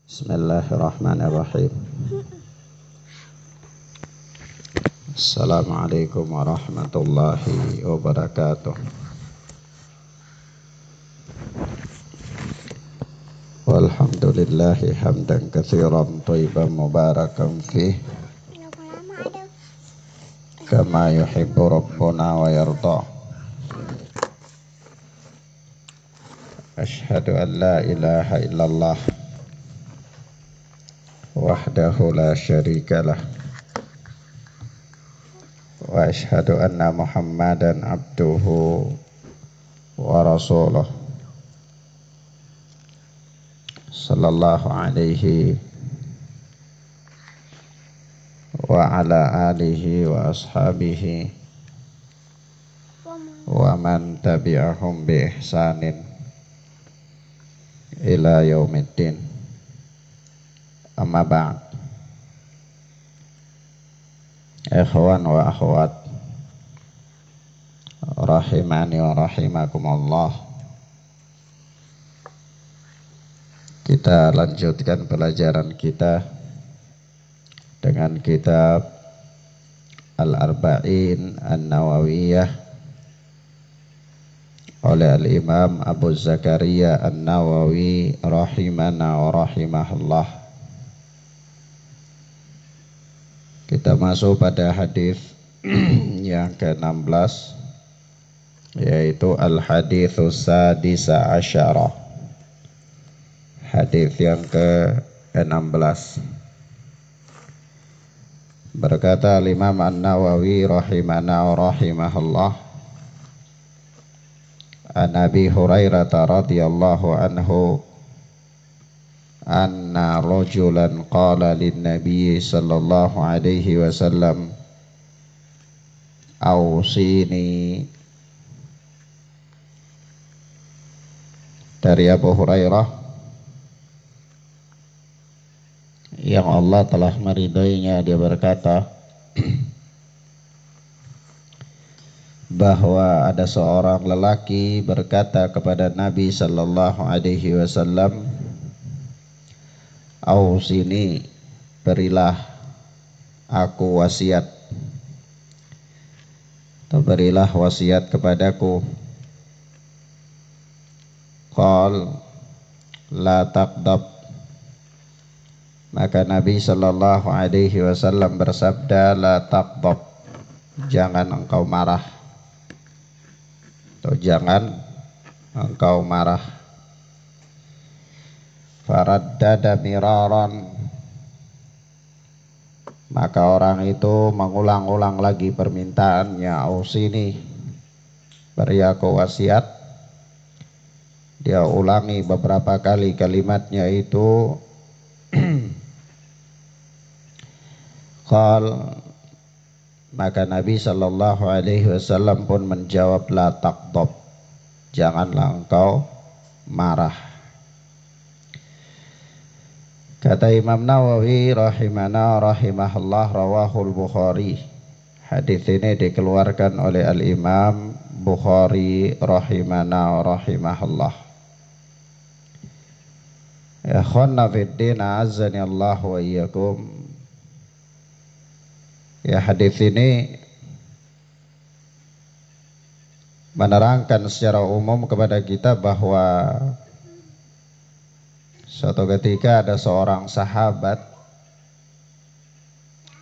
Bismillahirrahmanirrahim. Assalamualaikum warahmatullahi wabarakatuh. Walhamdulillahi hamdan katsiran thayyiban mubarakan fih kama yuhibbu rabbuna wa yarda. Asyhadu an la ilaha illallah wahdahu la syarikalah wa asyhadu anna Muhammadan abduhu wa rasuluh sallallahu alaihi wa ala alihi wa ashabihi wa man tabi'ahum bi ihsanin ila yaumiddin. Amma ba'd. Ikhwan wa akhwat rahimani wa rahimakumullah. Kita lanjutkan pelajaran kita dengan kitab Al-Arba'in An-Nawawiyah oleh Al-Imam Abu Zakaria An-Nawawi rahimana wa rahimahullah. Kita masuk pada hadis yang ke-16, yaitu al-haditsus sadisa asyara. Hadis yang ke-16. Berkata Imam An-Nawawi rahimana wa rahimahullah, An Abi Hurairah radhiyallahu anhu anna rajulan qala lin nabiy sallallahu alaihi wasallam awsini. Dari Abu Hurairah yang Allah telah meridainya, dia berkata bahwa ada seorang lelaki berkata kepada Nabi sallallahu alaihi wasallam, "Ausini, berilah aku wasiat, atau berilah wasiat kepadaku." Qal la taqdab. Maka Nabi sallallahu alaihi wasallam bersabda, la taqdab, jangan engkau marah, atau jangan engkau marah. Faraddada miraran, maka orang itu mengulang-ulang lagi permintaannya, ausini, beri aku wasiat. Dia ulangi beberapa kali kalimatnya itu. Qal, maka Nabi sallallahu alaihi wasallam pun menjawab, la taqdab, janganlah engkau marah. Kata Imam Nawawi rahimana rahimahullah, rawahul Bukhari. Hadis ini dikeluarkan oleh Al-Imam Bukhari rahimana rahimahullah. Ya khonna fiddin, azani Allah wa iyyakum. Ya, hadis ini menerangkan secara umum kepada kita bahwa suatu ketika ada seorang sahabat,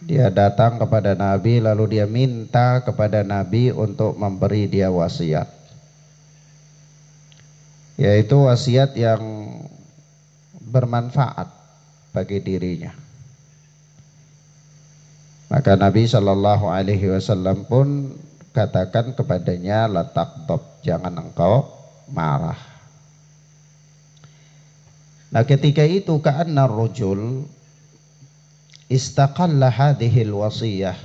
dia datang kepada Nabi lalu dia minta kepada Nabi untuk memberi dia wasiat, yaitu wasiat yang bermanfaat bagi dirinya. Maka Nabi sallallahu alaihi wasallam pun katakan kepadanya, la taqdab, jangan engkau marah. Nah, ketika itu ka'anna rajul istaqalla hadhil wasiyah.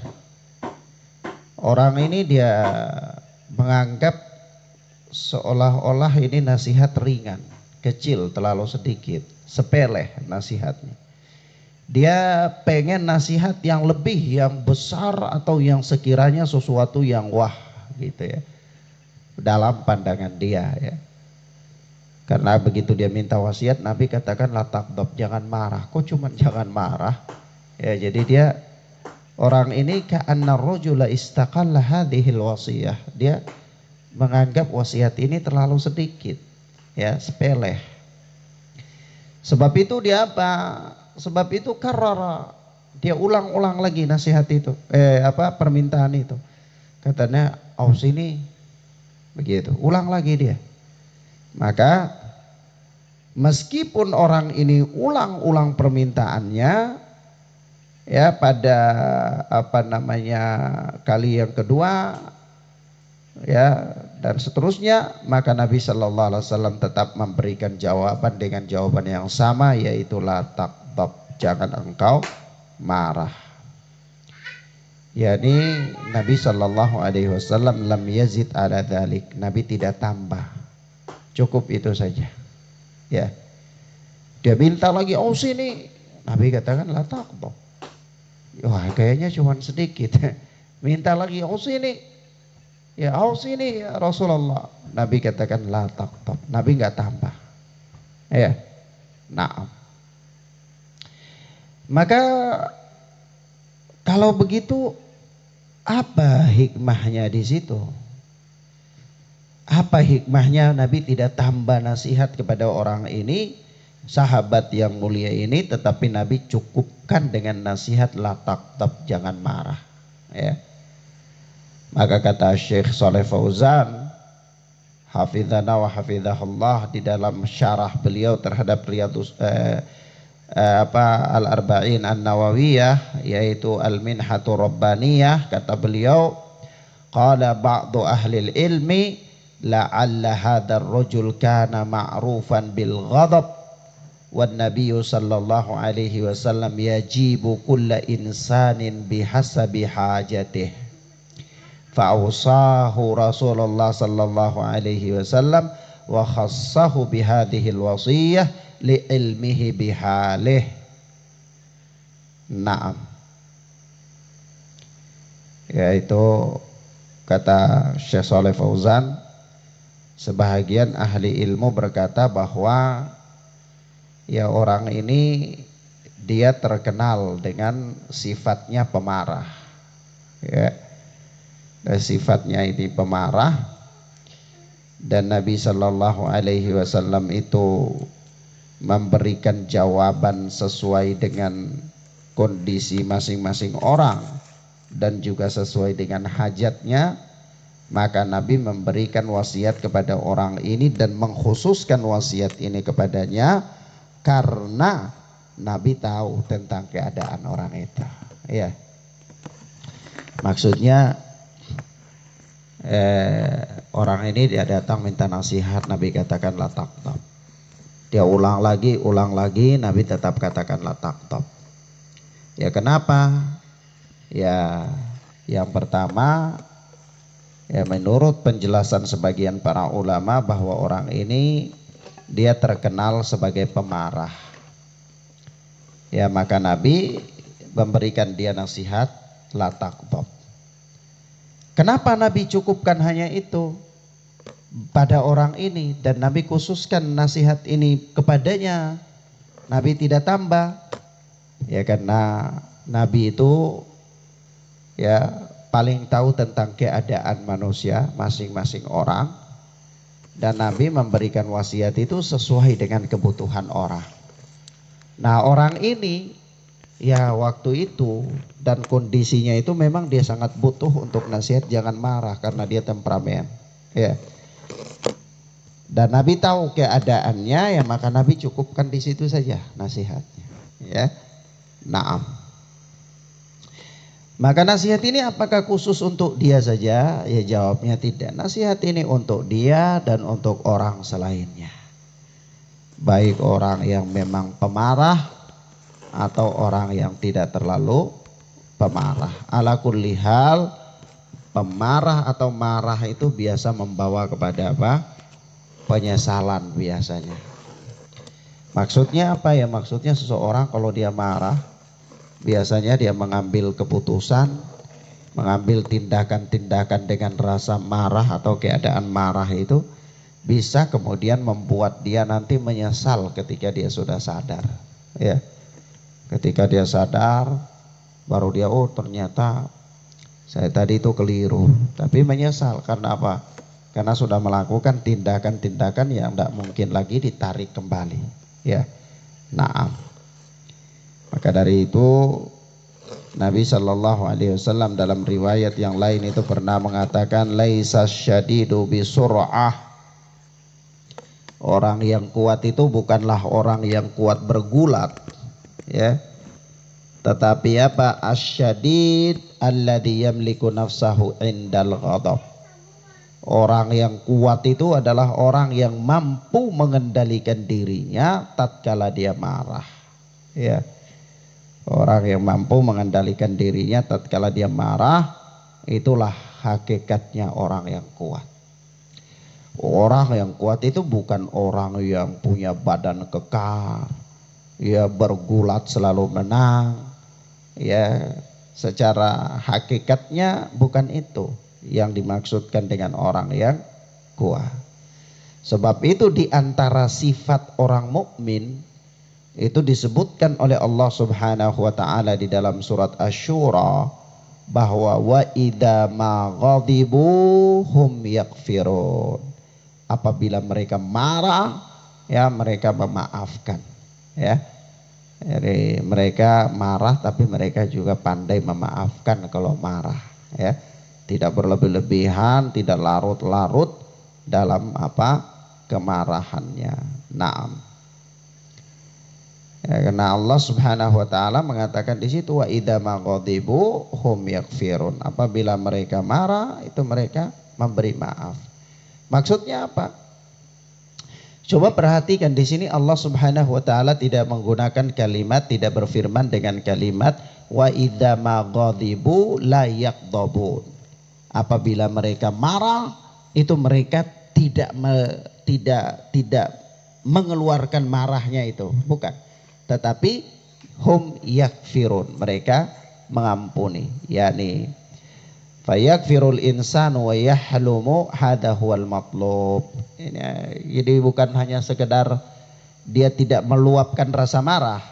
Orang ini dia menganggap seolah-olah ini nasihat ringan, kecil, terlalu sedikit, sepele nasihatnya. Dia pengen nasihat yang lebih, yang besar, atau yang sekiranya sesuatu yang wah gitu ya, dalam pandangan dia ya. Karena begitu dia minta wasiat, Nabi katakan la taghdab, jangan marah. Kok cuman jangan marah? Ya, jadi dia orang ini ka'anna rajula istaqalla hadhil wasiyah. Dia menganggap wasiat ini terlalu sedikit, ya, sepele. Sebab itu dia apa? Sebab itu karara, dia ulang-ulang lagi nasihat itu, permintaan itu. Katanya, aus ini begitu, ulang lagi dia. Maka meskipun orang ini ulang-ulang permintaannya, ya, pada kali yang kedua, ya, dan seterusnya, maka Nabi Shallallahu Alaihi Wasallam tetap memberikan jawaban dengan jawaban yang sama, yaitu la taghdab, jangan engkau marah. Yani Nabi Shallallahu Alaihi Wasallam lam yazid ala dzalik, Nabi tidak tambah, cukup itu saja. Ya, dia minta lagi, oh sini, Nabi katakan la taghdab. Wah, kayaknya cuma sedikit. Minta lagi, oh sini, ya oh sini ya Rasulullah. Nabi katakan la taghdab, Nabi nggak tambah. Ya, nah, maka kalau begitu apa hikmahnya di situ? Apa hikmahnya Nabi tidak tambah nasihat kepada orang ini, sahabat yang mulia ini, tetapi Nabi cukupkan dengan nasihat la taghdab, jangan marah. Ya. Maka kata Syekh Shalih Fauzan hafizana wa hafizahullah di dalam syarah beliau terhadap Al-Arba'in An-Nawawiyah, yaitu Al-Minhatu Rabbaniyah, kata beliau, qala ba'du ahli ilmi la'alla hadzal rajul kana ma'rufan bil ghadab wan nabiyyu sallallahu alaihi wasallam yajibu kulla insanin bihasabi hajatihi fa'awsahu Rasulullah sallallahu alaihi wasallam wa khassahu bihadhil wasiyah li ilmihi bihalih. Naam, yaitu kata Syekh Shalih Fauzan, sebahagian ahli ilmu berkata bahwa ya orang ini dia terkenal dengan sifatnya pemarah, ya, dan sifatnya ini pemarah, dan Nabi Shallallahu Alaihi Wasallam itu memberikan jawaban sesuai dengan kondisi masing-masing orang dan juga sesuai dengan hajatnya. Maka Nabi memberikan wasiat kepada orang ini dan mengkhususkan wasiat ini kepadanya karena Nabi tahu tentang keadaan orang itu. Ya, maksudnya orang ini dia datang minta nasihat, Nabi katakan la taghdab. Dia ulang lagi, Nabi tetap katakan la taghdab. Ya, kenapa? Ya, yang pertama, ya, menurut penjelasan sebagian para ulama bahwa orang ini dia terkenal sebagai pemarah. Ya, maka Nabi memberikan dia nasihat la taghdab. Kenapa Nabi cukupkan hanya itu pada orang ini dan Nabi khususkan nasihat ini kepadanya? Nabi tidak tambah. Ya, karena Nabi itu ya paling tahu tentang keadaan manusia masing-masing orang, dan Nabi memberikan wasiat itu sesuai dengan kebutuhan orang. Nah, orang ini ya waktu itu dan kondisinya itu memang dia sangat butuh untuk nasihat jangan marah karena dia temperamen, ya. Dan Nabi tahu keadaannya, ya maka Nabi cukupkan di situ saja nasihatnya, ya. Naam. Maka nasihat ini apakah khusus untuk dia saja? Ya, jawabnya tidak. Nasihat ini untuk dia dan untuk orang selainnya. Baik orang yang memang pemarah atau orang yang tidak terlalu pemarah. Ala kulli hal, pemarah atau marah itu biasa membawa kepada apa? Penyesalan biasanya. Maksudnya apa ya? Maksudnya seseorang kalau dia marah, biasanya dia mengambil keputusan, mengambil tindakan-tindakan dengan rasa marah atau keadaan marah itu, bisa kemudian membuat dia nanti menyesal ketika dia sudah sadar. Ya, ketika dia sadar, baru dia oh ternyata saya tadi itu keliru, tapi menyesal karena apa? Karena sudah melakukan tindakan-tindakan yang tidak mungkin lagi ditarik kembali. Ya, naam. Maka dari itu Nabi Shallallahu Alaihi Wasallam dalam riwayat yang lain itu pernah mengatakan, laisa syadidu bisur'ah. Orang yang kuat itu bukanlah orang yang kuat bergulat, ya. Tetapi apa? Asyadid alladhi yamliku nafsahu indal ghadab. Orang yang kuat itu adalah orang yang mampu mengendalikan dirinya tatkala dia marah. Ya. Orang yang mampu mengendalikan dirinya tatkala dia marah, itulah hakikatnya orang yang kuat. Orang yang kuat itu bukan orang yang punya badan kekar, ya bergulat selalu menang. Ya, secara hakikatnya bukan itu yang dimaksudkan dengan orang yang kuat. Sebab itu di antara sifat orang mukmin itu disebutkan oleh Allah Subhanahu wa taala di dalam surat Asy-Syura bahwa wa idza ma ghadibu hum yaghfirun. Apabila mereka marah, ya mereka memaafkan, ya. Jadi mereka marah tapi mereka juga pandai memaafkan kalau marah, ya. Tidak berlebih-lebihan, tidak larut-larut dalam apa kemarahannya. Naam. Ya, karena Allah Subhanahu wa taala mengatakan di situ wa idza maghadibu hum yaghfirun. Apabila mereka marah itu mereka memberi maaf. Maksudnya apa? Coba perhatikan di sini Allah Subhanahu wa taala tidak menggunakan kalimat, tidak berfirman dengan kalimat wa idza maghadibu la yaghdabun. Apabila mereka marah itu mereka tidak mengeluarkan marahnya itu, bukan. Tetapi hum yaghfirun, mereka mengampuni, yakni fayakfirul insanu wa yahlumu hadha huwal matlub. Jadi bukan hanya sekedar dia tidak meluapkan rasa marah.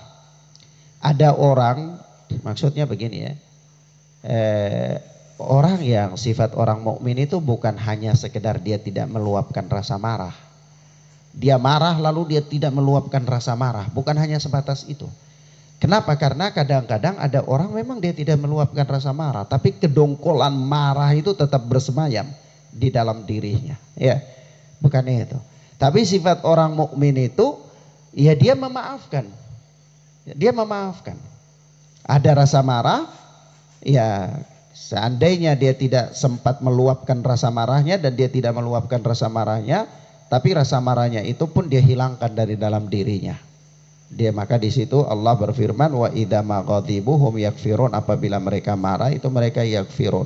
Ada orang, maksudnya begini ya, orang yang sifat orang mukmin itu bukan hanya sekedar dia tidak meluapkan rasa marah. Dia marah lalu dia tidak meluapkan rasa marah, bukan hanya sebatas itu. Kenapa? Karena kadang-kadang ada orang memang dia tidak meluapkan rasa marah, tapi kedongkolan marah itu tetap bersemayam di dalam dirinya. Ya, bukan itu. Tapi sifat orang mukmin itu, ya dia memaafkan. Dia memaafkan. Ada rasa marah, ya seandainya dia tidak sempat meluapkan rasa marahnya dan dia tidak meluapkan rasa marahnya, tapi rasa marahnya itu pun dia hilangkan dari dalam dirinya. Dia maka di situ Allah berfirman wa idza maghadibu hum yaghfirun, apabila mereka marah itu mereka yaghfirun.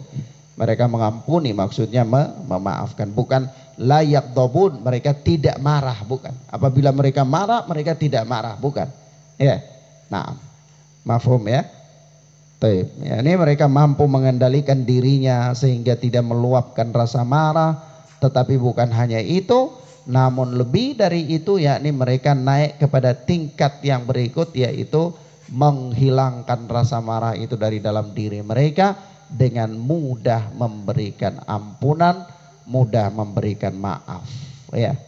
Mereka mengampuni, maksudnya memaafkan, bukan la yaghdabun, mereka tidak marah, bukan. Apabila mereka marah mereka tidak marah, bukan. Ya. Nah, mafhum ya? Baik. Ya, ini mereka mampu mengendalikan dirinya sehingga tidak meluapkan rasa marah, tetapi bukan hanya itu. Namun lebih dari itu, yakni mereka naik kepada tingkat yang berikut, yaitu menghilangkan rasa marah itu dari dalam diri mereka dengan mudah memberikan ampunan, mudah memberikan maaf. Ya,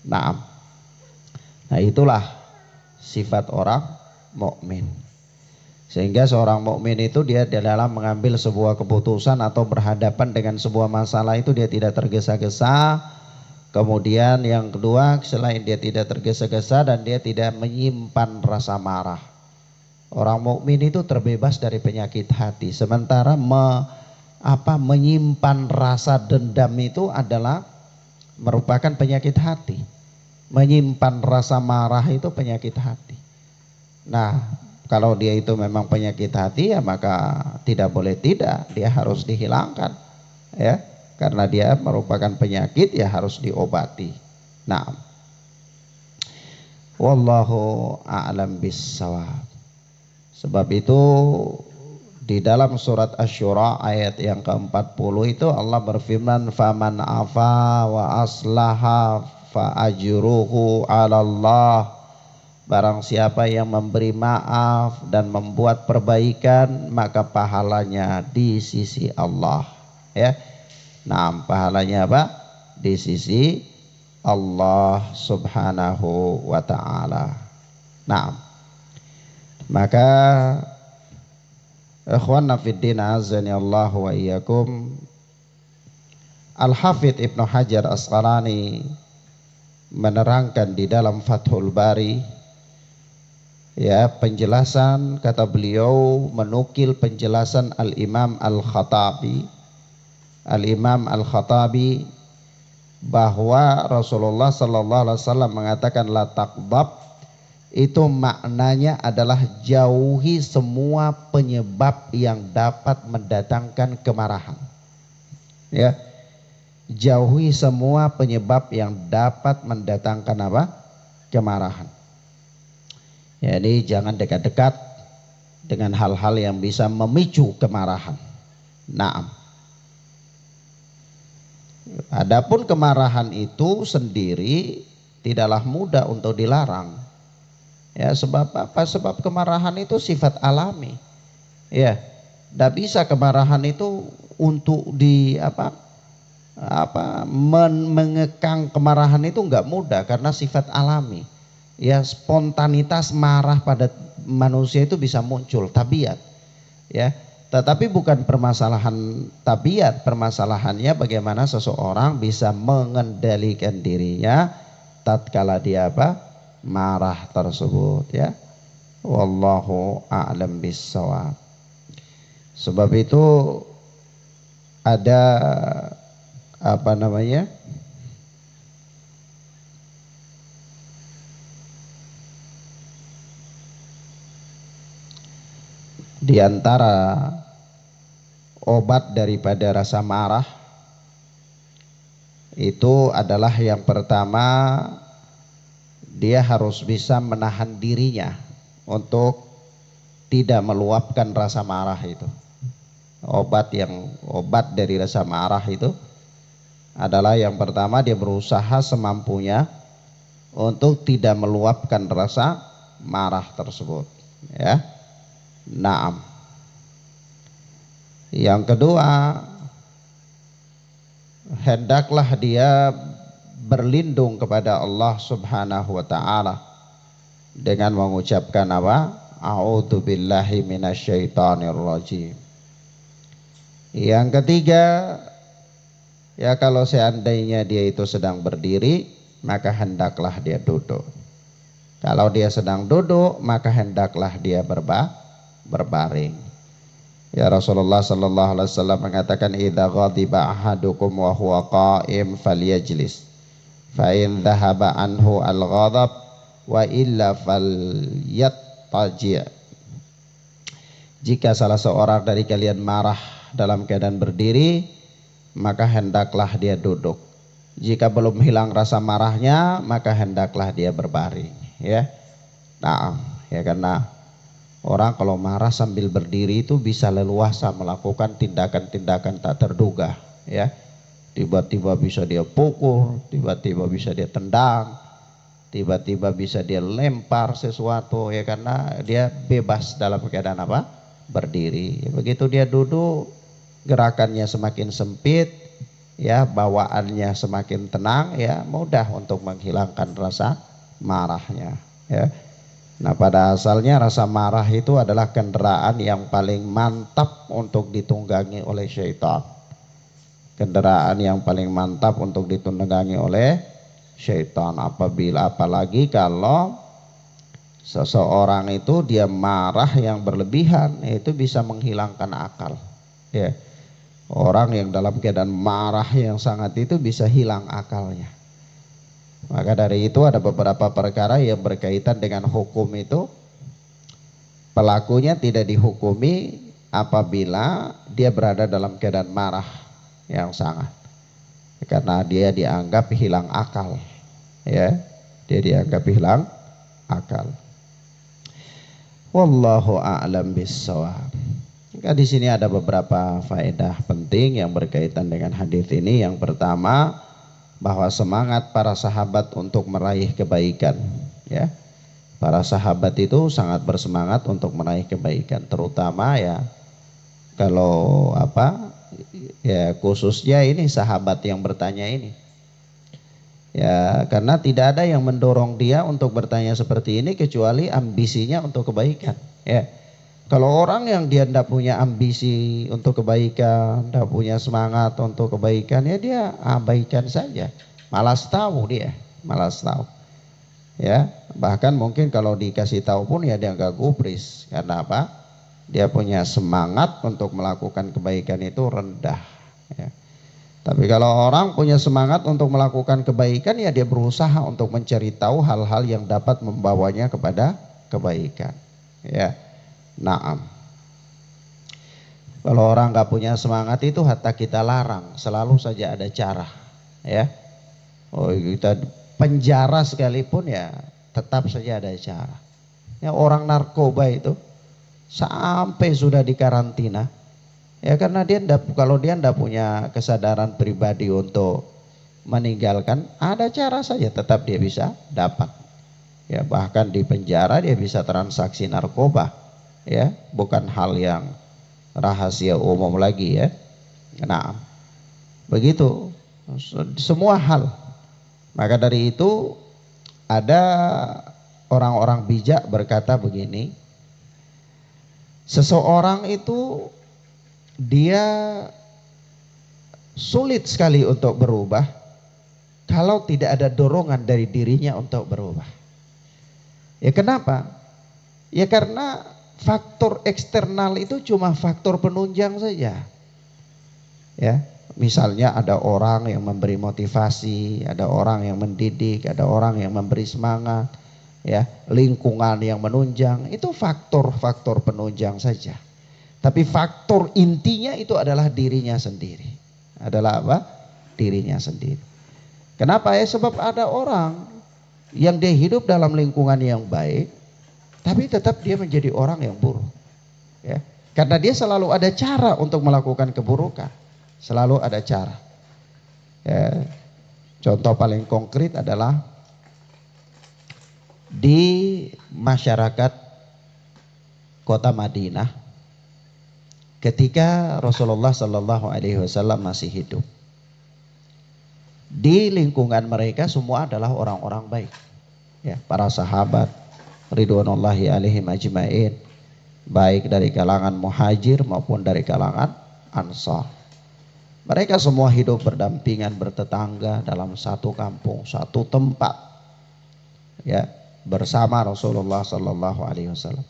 nah itulah sifat orang mukmin. Sehingga seorang mukmin itu dia dalam mengambil sebuah keputusan atau berhadapan dengan sebuah masalah itu dia tidak tergesa-gesa. Kemudian yang kedua, selain dia tidak tergesa-gesa dan dia tidak menyimpan rasa marah. Orang mukmin itu terbebas dari penyakit hati. Sementara menyimpan rasa dendam itu adalah merupakan penyakit hati. Menyimpan rasa marah itu penyakit hati. Nah, kalau dia itu memang penyakit hati, ya maka tidak boleh tidak, dia harus dihilangkan, ya. Karena dia merupakan penyakit, ya harus diobati. Nah, wallahu a'lam bissawab. Sebab itu di dalam surat Asy-Syura ayat yang ke-40 itu Allah berfirman faman afa wa aslaha fa ajruhu 'ala Allah. Barang siapa yang memberi maaf dan membuat perbaikan, maka pahalanya di sisi Allah. Ya. Nah, pahalanya apa? Di sisi Allah Subhanahu wa taala. Nah, maka ikhwanna fiddin azani Allah wa iyyakum, Al-Hafidz Ibnu Hajar Asqalani menerangkan di dalam Fathul Bari, ya, penjelasan, kata beliau menukil penjelasan Al-Imam Al-Khattabi. Al-Imam Al-Khattabi bahwa Rasulullah sallallahu alaihi wasallam mengatakan la taqdab, itu maknanya adalah jauhi semua penyebab yang dapat mendatangkan kemarahan. Ya. Jauhi semua penyebab yang dapat mendatangkan apa? Kemarahan. Jadi jangan dekat-dekat dengan hal-hal yang bisa memicu kemarahan. Naam. Adapun kemarahan itu sendiri tidaklah mudah untuk dilarang. Ya, sebab apa? Sebab kemarahan itu sifat alami. Ya, tidak bisa kemarahan itu untuk mengekang kemarahan itu enggak mudah karena sifat alami. Ya, spontanitas marah pada manusia itu bisa muncul, tabiat. Ya, tetapi bukan permasalahan tabiat, permasalahannya bagaimana seseorang bisa mengendalikan dirinya tatkala dia marah tersebut, ya. Wallahu a'lam bissawab. Sebab itu ada di antara obat daripada rasa marah itu adalah yang pertama, dia harus bisa menahan dirinya untuk tidak meluapkan rasa marah itu. Obat dari rasa marah itu adalah yang pertama, dia berusaha semampunya untuk tidak meluapkan rasa marah tersebut, ya. Naam. Yang kedua, hendaklah dia berlindung kepada Allah Subhanahu wa taala dengan mengucapkan apa? A'udzu billahi minasyaitonir rajim. Yang ketiga, ya, kalau seandainya dia itu sedang berdiri, maka hendaklah dia duduk. Kalau dia sedang duduk, maka hendaklah dia berbaring. Ya, Rasulullah sallallahu alaihi wasallam mengatakan idza ghadiba ahadukum wa huwa qa'im falyajlis fa in dhahaba anhu al-ghadab wa illa falyattaji'. Jika salah seorang dari kalian marah dalam keadaan berdiri, maka hendaklah dia duduk. Jika belum hilang rasa marahnya, maka hendaklah dia berbaring, ya. Nah, ya, karena orang kalau marah sambil berdiri itu bisa leluasa melakukan tindakan-tindakan tak terduga, ya. Tiba-tiba bisa dia pukul, tiba-tiba bisa dia tendang, tiba-tiba bisa dia lempar sesuatu, ya, karena dia bebas dalam keadaan berdiri. Begitu dia duduk, gerakannya semakin sempit, ya, bawaannya semakin tenang, ya, mudah untuk menghilangkan rasa marahnya, ya. Nah, pada asalnya rasa marah itu adalah kendaraan yang paling mantap untuk ditunggangi oleh syaitan. Kendaraan yang paling mantap untuk ditunggangi oleh syaitan, apalagi kalau seseorang itu dia marah yang berlebihan, itu bisa menghilangkan akal, ya. Orang yang dalam keadaan marah yang sangat itu bisa hilang akalnya. Maka dari itu ada beberapa perkara yang berkaitan dengan hukum itu, pelakunya tidak dihukumi apabila dia berada dalam keadaan marah yang sangat, karena dia dianggap hilang akal, ya, dia dianggap hilang akal. Wallahu a'lam bissawab. Di sini ada beberapa faedah penting yang berkaitan dengan hadis ini. Yang pertama, bahwa semangat para sahabat untuk meraih kebaikan, ya. Para sahabat itu sangat bersemangat untuk meraih kebaikan, terutama ya kalau ya khususnya ini sahabat yang bertanya ini. Ya, karena tidak ada yang mendorong dia untuk bertanya seperti ini kecuali ambisinya untuk kebaikan. Ya, kalau orang yang dia tidak punya ambisi untuk kebaikan, tidak punya semangat untuk kebaikan, ya dia abaikan saja. Malas tahu dia, malas tahu. Ya, bahkan mungkin kalau dikasih tahu pun ya dia nggak gubris. Karena apa? Dia punya semangat untuk melakukan kebaikan itu rendah. Ya. Tapi kalau orang punya semangat untuk melakukan kebaikan, ya dia berusaha untuk mencari tahu hal-hal yang dapat membawanya kepada kebaikan. Ya, naam. Kalau orang nggak punya semangat itu hatta kita larang, selalu saja ada cara. Ya, oh kita penjara sekalipun ya tetap saja ada cara. Ya, orang narkoba itu sampai sudah dikarantina. Ya karena kalau dia tidak punya kesadaran pribadi untuk meninggalkan, ada cara saja tetap dia bisa dapat. Ya bahkan di penjara dia bisa transaksi narkoba. Ya bukan hal yang rahasia umum lagi ya. Nah begitu semua hal. Maka dari itu ada orang-orang bijak berkata begini, seseorang itu dia sulit sekali untuk berubah kalau tidak ada dorongan dari dirinya untuk berubah. Ya kenapa? Ya karena faktor eksternal itu cuma faktor penunjang saja. Ya, misalnya ada orang yang memberi motivasi, ada orang yang mendidik, ada orang yang memberi semangat, ya, lingkungan yang menunjang, itu faktor-faktor penunjang saja. Tapi faktor intinya itu adalah dirinya sendiri. Adalah apa? Dirinya sendiri. Kenapa ya? Sebab ada orang yang dia hidup dalam lingkungan yang baik, tapi tetap dia menjadi orang yang buruk. Ya. Karena dia selalu ada cara untuk melakukan keburukan. Selalu ada cara. Ya. Contoh paling konkret adalah di masyarakat kota Madinah. Ketika Rasulullah Sallallahu Alaihi Wasallam masih hidup, di lingkungan mereka semua adalah orang-orang baik, ya, para sahabat ridwanullahi alaihim ajmain, baik dari kalangan muhajir maupun dari kalangan ansar. Mereka semua hidup berdampingan, bertetangga dalam satu kampung, satu tempat, ya, bersama Rasulullah Sallallahu Alaihi Wasallam.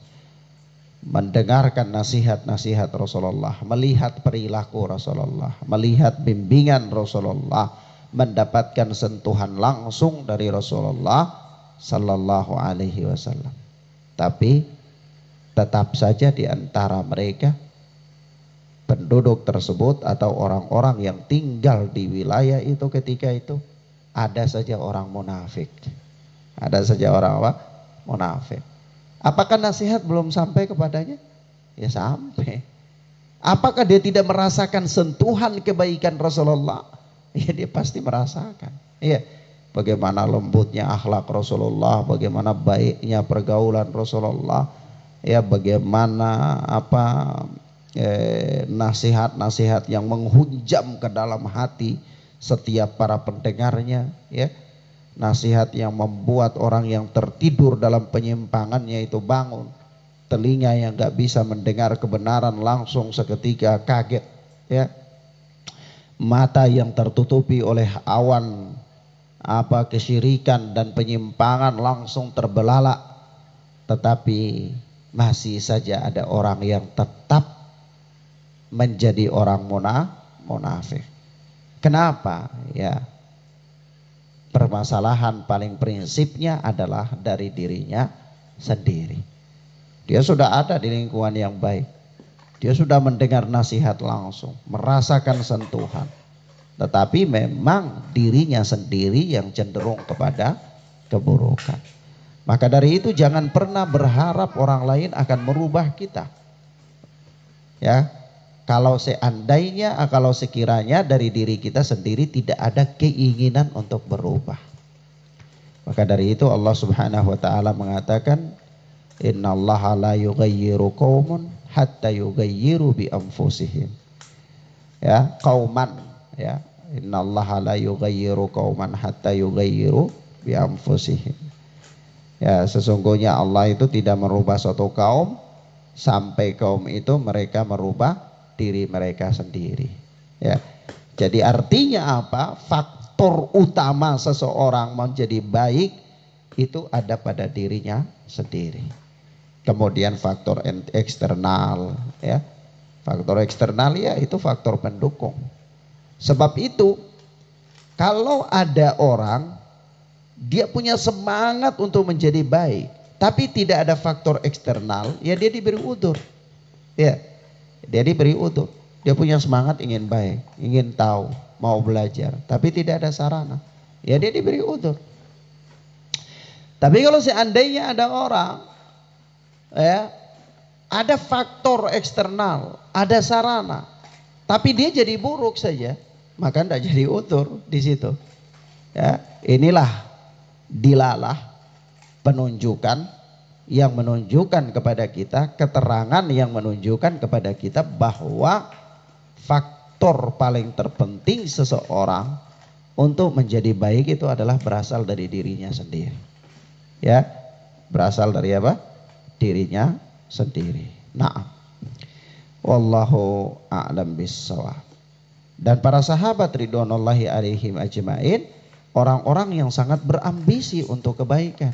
Mendengarkan nasihat-nasihat Rasulullah, melihat perilaku Rasulullah, melihat bimbingan Rasulullah, mendapatkan sentuhan langsung dari Rasulullah Sallallahu Alaihi Wasallam. Tapi tetap saja di antara mereka penduduk tersebut atau orang-orang yang tinggal di wilayah itu ketika itu ada saja orang munafik, ada saja orang apa? Munafik. Apakah nasihat belum sampai kepadanya? Ya sampai. Apakah dia tidak merasakan sentuhan kebaikan Rasulullah? Ya dia pasti merasakan. Ya, bagaimana lembutnya akhlak Rasulullah, bagaimana baiknya pergaulan Rasulullah, ya bagaimana nasihat-nasihat yang menghujam ke dalam hati setiap para pendengarnya, ya. Nasihat yang membuat orang yang tertidur dalam penyimpangannya itu bangun. Telinga yang gak bisa mendengar kebenaran langsung seketika kaget, ya. Mata yang tertutupi oleh awan kesyirikan dan penyimpangan langsung terbelalak. Tetapi masih saja ada orang yang tetap menjadi orang munafik. Kenapa? Ya, permasalahan paling prinsipnya adalah dari dirinya sendiri. Dia sudah ada di lingkungan yang baik. Dia sudah mendengar nasihat langsung, merasakan sentuhan. Tetapi memang dirinya sendiri yang cenderung kepada keburukan. Maka dari itu jangan pernah berharap orang lain akan merubah kita. Ya. Kalau seandainya, kalau sekiranya dari diri kita sendiri tidak ada keinginan untuk berubah. Maka dari itu Allah Subhanahu wa taala mengatakan, innallaha la yughayyiru qauman hatta yughayyiru bi anfusihim. Ya, qauman ya. Innallaha la yughayyiru qauman hatta yughayyiru bi anfusihim. Ya, sesungguhnya Allah itu tidak merubah suatu kaum sampai kaum itu mereka merubah diri mereka sendiri. Ya. Jadi artinya apa? Faktor utama seseorang menjadi baik itu ada pada dirinya sendiri. Kemudian faktor eksternal, ya. Faktor eksternal ya itu faktor pendukung. Sebab itu kalau ada orang dia punya semangat untuk menjadi baik, tapi tidak ada faktor eksternal, ya dia diberi udzur. Ya, dia diberi udzur. Dia punya semangat ingin baik, ingin tahu, mau belajar, tapi tidak ada sarana. Ya dia diberi udzur. Tapi kalau seandainya ada orang, ya, ada faktor eksternal, ada sarana, tapi dia jadi buruk saja, maka tidak jadi udzur di situ. Ya, inilah dilalah penunjukan yang menunjukkan kepada kita, keterangan yang menunjukkan kepada kita bahwa faktor paling terpenting seseorang untuk menjadi baik itu adalah berasal dari dirinya sendiri. Ya, berasal dari apa? Dirinya sendiri. Nah, wallahu a'lam bissawab. Dan para sahabat ridwanullahi alaihim ajmain, orang-orang yang sangat berambisi untuk kebaikan,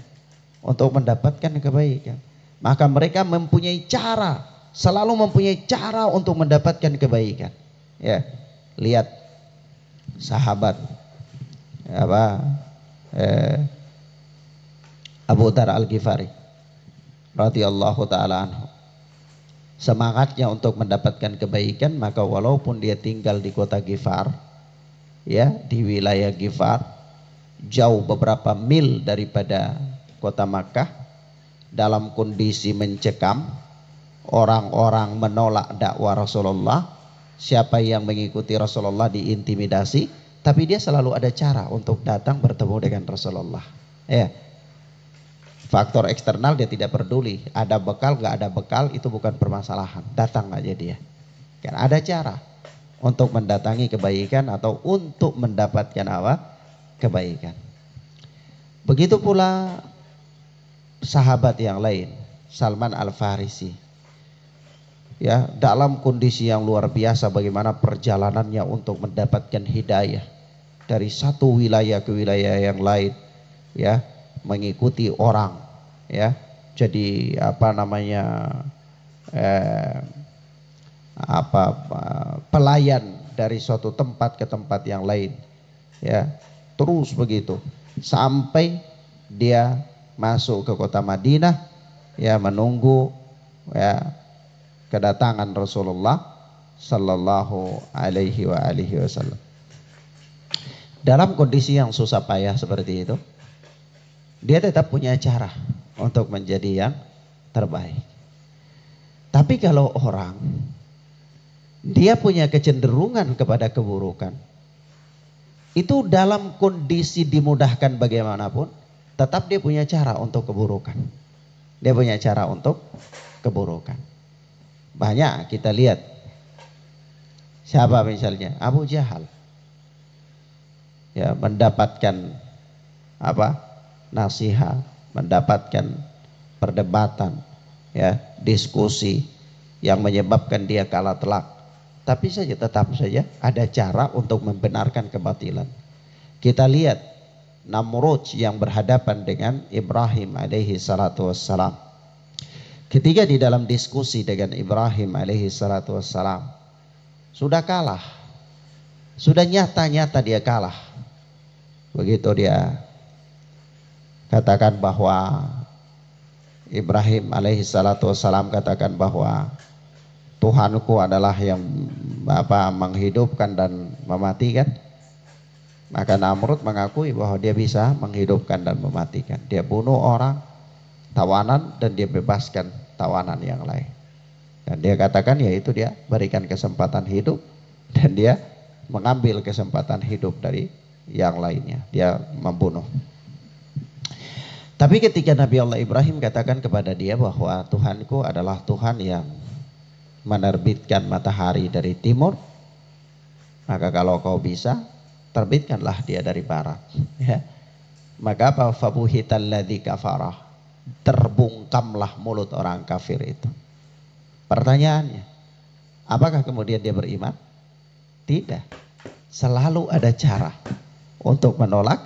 untuk mendapatkan kebaikan. Maka mereka mempunyai cara, selalu mempunyai cara untuk mendapatkan kebaikan. Ya, lihat sahabat Abu Dzar Al-Ghifari radhiyallahu taala anhu. Semangatnya untuk mendapatkan kebaikan, maka walaupun dia tinggal di kota Ghifar, ya, di wilayah Ghifar, jauh beberapa mil daripada kota Makkah, dalam kondisi mencekam, orang-orang menolak dakwah Rasulullah, siapa yang mengikuti Rasulullah diintimidasi, tapi dia selalu ada cara untuk datang bertemu dengan Rasulullah. Ya. Faktor eksternal dia tidak peduli, ada bekal gak ada bekal itu bukan permasalahan, datang aja dia. Karena ada cara untuk mendatangi kebaikan atau untuk mendapatkan apa? Kebaikan. Begitu pula sahabat yang lain, Salman Al-Farisi. Ya, dalam kondisi yang luar biasa bagaimana perjalanannya untuk mendapatkan hidayah dari satu wilayah ke wilayah yang lain, ya, mengikuti orang, ya, jadi pelayan dari suatu tempat ke tempat yang lain, ya, terus begitu sampai dia masuk ke kota Madinah, ya, menunggu, ya, kedatangan Rasulullah sallallahu alaihi wasallam. Dalam kondisi yang susah payah seperti itu, dia tetap punya cara untuk menjadi yang terbaik. Tapi kalau orang dia punya kecenderungan kepada keburukan, itu dalam kondisi dimudahkan bagaimanapun, tetap dia punya cara untuk keburukan. Dia punya cara untuk keburukan. Banyak kita lihat. Siapa misalnya? Abu Jahal. Ya, mendapatkan nasihat, mendapatkan perdebatan, ya, diskusi yang menyebabkan dia kalah telak. Tapi tetap saja ada cara untuk membenarkan kebatilan. Kita lihat Namrud yang berhadapan dengan Ibrahim alaihi salatu wassalam. Ketika di dalam diskusi dengan Ibrahim alaihi salatu wassalam, sudah kalah. Sudah nyata-nyata dia kalah. Begitu dia katakan bahwa Ibrahim alaihi salatu wassalam katakan bahwa Tuhanku adalah yang menghidupkan dan mematikan. Maka Namrud mengakui bahwa dia bisa menghidupkan dan mematikan. Dia bunuh orang tawanan dan dia bebaskan tawanan yang lain. Dan dia katakan yaitu dia berikan kesempatan hidup dan dia mengambil kesempatan hidup dari yang lainnya. Dia membunuh. Tapi ketika Nabi Allah Ibrahim katakan kepada dia bahwa Tuhanku adalah Tuhan yang menerbitkan matahari dari timur, maka kalau kau bisa, terbitkanlah dia dari barat. Ya. Maka apa? Fabuhital ladzi kafarah. Terbungkamlah mulut orang kafir itu. Pertanyaannya, apakah kemudian dia beriman? Tidak. Selalu ada cara untuk menolak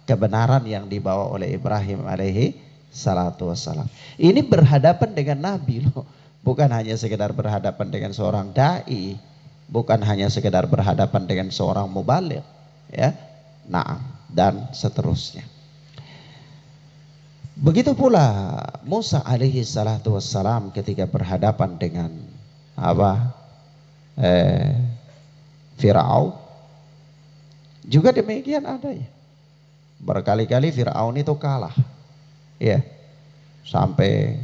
kebenaran yang dibawa oleh Ibrahim alaihi salatu wassalam. Ini berhadapan dengan Nabi loh. Bukan hanya sekedar berhadapan dengan seorang da'i, bukan hanya sekedar berhadapan dengan seorang mubaligh, ya. Nah, dan seterusnya. Begitu pula Musa alaihi salatu wassalam ketika berhadapan dengan Fir'aun, juga demikian adanya. Berkali-kali Fir'aun itu kalah, ya, sampai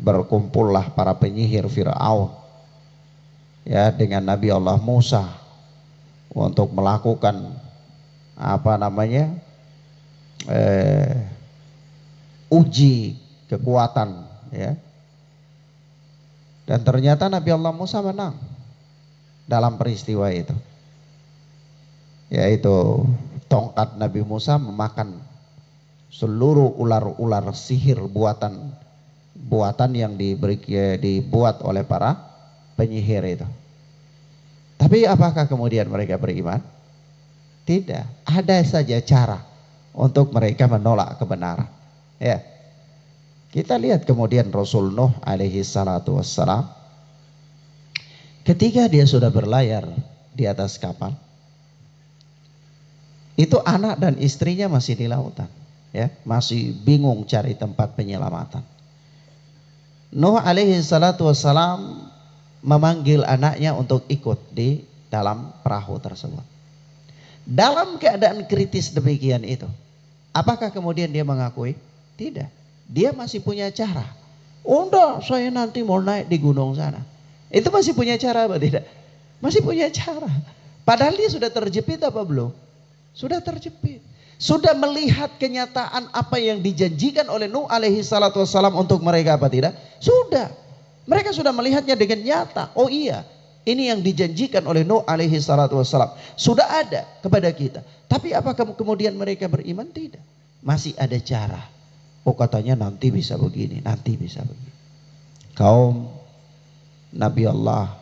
berkumpullah para penyihir Fir'aun, ya, dengan Nabi Allah Musa untuk melakukan uji kekuatan, ya. Dan ternyata Nabi Allah Musa menang dalam peristiwa itu, yaitu tongkat Nabi Musa memakan seluruh ular-ular sihir buatan yang dibuat oleh para penyihir itu. Tapi apakah kemudian mereka beriman? Tidak. Ada saja cara untuk mereka menolak kebenaran. Ya. Kita lihat kemudian Rasul Nuh alaihi salatu wassalam, ketika dia sudah berlayar di atas kapal, itu anak dan istrinya masih di lautan, ya, masih bingung cari tempat penyelamatan. Nuh alaihi salatu wassalam memanggil anaknya untuk ikut di dalam perahu tersebut. Dalam keadaan kritis demikian itu, apakah kemudian dia mengakui? Tidak. Dia masih punya cara. Oh enggak, saya nanti mau naik di gunung sana. Itu masih punya cara apa tidak? Masih punya cara. Padahal dia sudah terjepit apa belum? Sudah terjepit. Sudah melihat kenyataan apa yang dijanjikan oleh Nuh alaihi salatu wassalam untuk mereka apa tidak? Sudah. Mereka sudah melihatnya dengan nyata. Oh iya, ini yang dijanjikan oleh Nuh alaihi salatu wassalam sudah ada kepada kita. Tapi apakah kemudian mereka beriman? Tidak. Masih ada cara. Oh katanya nanti bisa begini, nanti bisa begini. Kaum Nabi Allah,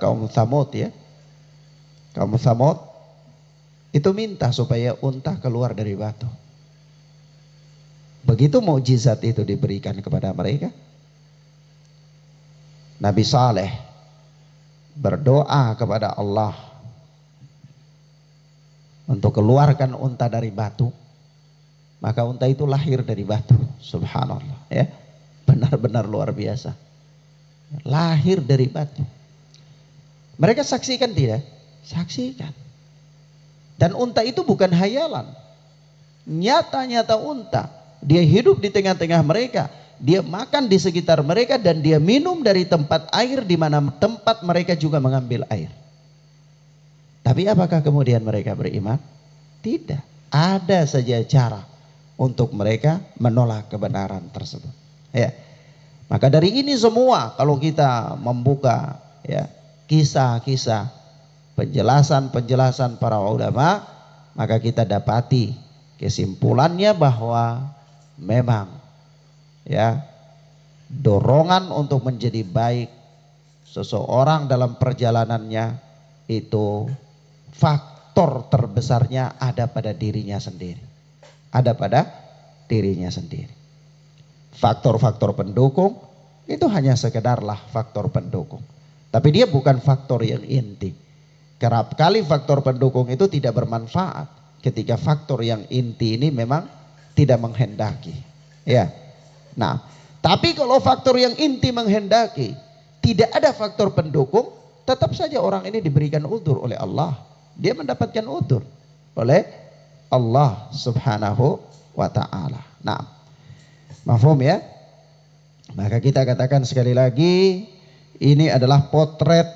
kaum Tsamud, ya. Kaum Tsamud itu minta supaya unta keluar dari batu. Begitu mukjizat itu diberikan kepada mereka, Nabi Saleh berdoa kepada Allah untuk keluarkan unta dari batu. Maka unta itu lahir dari batu. Subhanallah, ya. Benar-benar luar biasa. Lahir dari batu. Mereka saksikan tidak? Saksikan. Dan unta itu bukan hayalan. Nyata-nyata unta. Dia hidup di tengah-tengah mereka. Dia makan di sekitar mereka dan dia minum dari tempat air di mana tempat mereka juga mengambil air. Tapi apakah kemudian mereka beriman? Tidak. Ada saja cara untuk mereka menolak kebenaran tersebut. Ya. Maka dari ini semua kalau kita membuka, ya, kisah-kisah, penjelasan-penjelasan para ulama, maka kita dapati kesimpulannya bahwa memang, ya, dorongan untuk menjadi baik seseorang dalam perjalanannya itu faktor terbesarnya ada pada dirinya sendiri. Ada pada dirinya sendiri. Faktor-faktor pendukung itu hanya sekedarlah faktor pendukung. Tapi dia bukan faktor yang inti. Kerap kali faktor pendukung itu tidak bermanfaat ketika faktor yang inti ini memang tidak menghendaki. Ya. Nah, tapi kalau faktor yang inti menghendaki, tidak ada faktor pendukung, tetap saja orang ini diberikan udzur oleh Allah. Dia mendapatkan udzur oleh Allah subhanahu wa ta'ala. Nah, mafhum ya? Maka kita katakan sekali lagi, ini adalah potret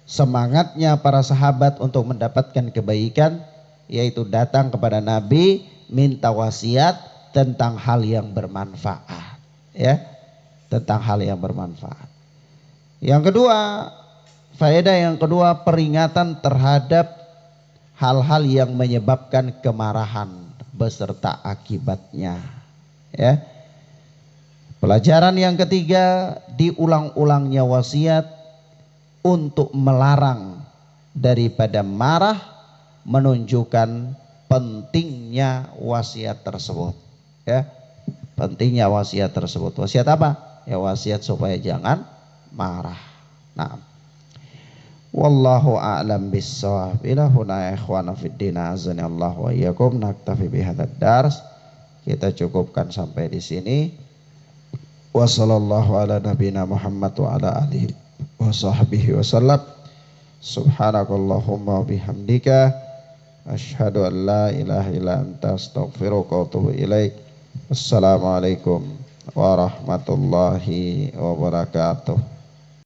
semangatnya para sahabat untuk mendapatkan kebaikan, yaitu datang kepada Nabi minta wasiat tentang hal yang bermanfaat, ya, tentang hal yang bermanfaat. Yang kedua, faedah yang kedua, peringatan terhadap hal-hal yang menyebabkan kemarahan beserta akibatnya, ya. Pelajaran yang ketiga, diulang-ulangnya wasiat untuk melarang daripada marah, menunjukkan pentingnya wasiat tersebut, ya. Pentingnya wasiat tersebut. Wasiat apa? Ya wasiat supaya jangan marah. Nah, wallahu a'lam bissawab. Ila huna ikhwana fid din, azani Allah wa iyyakum. Naktafi bihadzal dars. Kita cukupkan sampai di sini. Wa sallallahu ala nabiyina Muhammad wa ala alihi wa sahbihi wa sallam. Subhanakallahumma bihamdika asyhadu an la ilaha illa anta astaghfiruka wa atubu ilaik. Assalamualaikum warahmatullahi wabarakatuh.